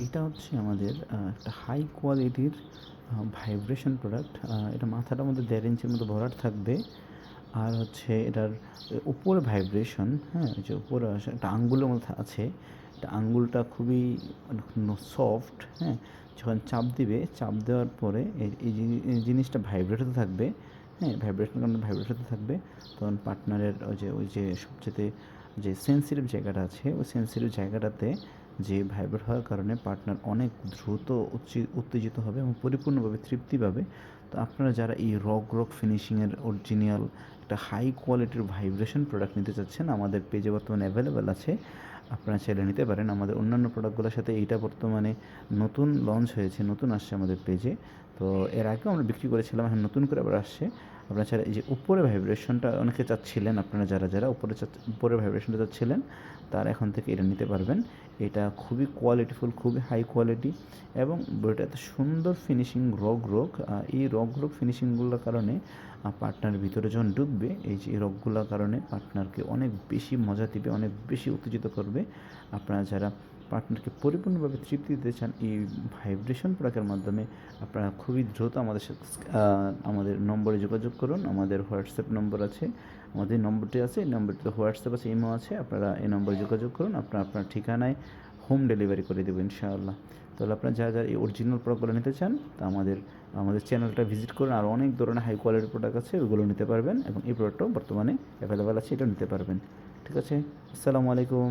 এটা হচ্ছে আমাদের একটা হাই কোয়ালিটির ভাইব্রেশন প্রোডাক্ট। এটা মাথাটার মধ্যে ১.৫ ইঞ্চির মতো ভরাট থাকবে। আর হচ্ছে এটার উপরে ভাইব্রেশন, হ্যাঁ? ওই যে উপরে একটা আঙ্গুলের মতো আছে। এটা আঙ্গুলটা খুবই সফট, হ্যাঁ? যখন চাপ দিবে, চাপ দেওয়ার পরে এই জিনিসটা ভাইব্রেট হতে থাকবে, হ্যাঁ? ভাইব্রেশনের কারণে ভাইব্রেট হতে থাকবে। তখন পার্টনারের ওই যে সবচেয়ে যে সেনসিটিভ জায়গাটা আছে, ওই সেনসিটিভ জায়গাটাতে যে ভাইব্রেট হওয়ার কারণে পার্টনার অনেক দ্রুত উত্তেজিত হবে এবং পরিপূর্ণভাবে তৃপ্তি পাবে। তো আপনারা যারা এই রক ফিনিশিংয়ের অরিজিনাল একটা হাই কোয়ালিটির ভাইব্রেশন প্রোডাক্ট নিতে চাচ্ছেন, আমাদের পেজে বর্তমানে অ্যাভেলেবেল আছে। আপনারা চাইলে নিতে পারেন। আমাদের অন্যান্য প্রোডাক্টগুলোর সাথে এইটা বর্তমানে নতুন লঞ্চ হয়েছে, নতুন আসছে আমাদের পেজে। তো এর আগেও আমরা বিক্রি করেছিলাম, এখন নতুন করে আবার আসছে। আপনারা চাইলে এই যে উপরে ভাইব্রেশনটা অনেকে চাচ্ছিলেন, আপনারা যারা উপরে ভাইব্রেশনটা চাচ্ছিলেন, তারা এখন থেকে এটা নিতে পারবেন। এটা খুবই কোয়ালিটিফুল, খুবই হাই কোয়ালিটি এবং বইটা এত সুন্দর ফিনিশিং, এই রগ ফিনিশিংগুলোর কারণে পার্টনারের ভিতরে যখন ঢুকবে, এই যে রগগুলোর কারণে পার্টনারকে অনেক বেশি মজা দিবে, অনেক বেশি উত্তেজিত করবে। আপনারা যারা পার্টনারকে পরিপূর্ণভাবে তৃপ্তি দিতে চান, এই ভাইব্রেশন প্রোডাক্টের মাধ্যমে আপনারা খুবই দ্রুত আমাদের সাথে আমাদের নম্বরে যোগাযোগ করুন। আমাদের হোয়াটসঅ্যাপ নম্বর আছে, আমাদের নম্বরটি আছে, এই নম্বরটিতে হোয়াটসঅ্যাপ আছে, ইমো আছে। আপনারা এই নম্বরে যোগাযোগ করুন, আপনার ঠিকানায় হোম ডেলিভারি করে দেবো ইনশাআল্লাহ। তাহলে আপনারা যারা এই অরিজিনাল প্রোডাক্টগুলো নিতে চান, তা আমাদের চ্যানেলটা ভিজিট করুন। আর অনেক ধরনের হাই কোয়ালিটির প্রোডাক্ট আছে, ওইগুলো নিতে পারবেন এবং এই প্রোডাক্টটাও বর্তমানে অ্যাভেলেবেল আছে, এটাও নিতে পারবেন। ঠিক আছে, আসসালামু আলাইকুম।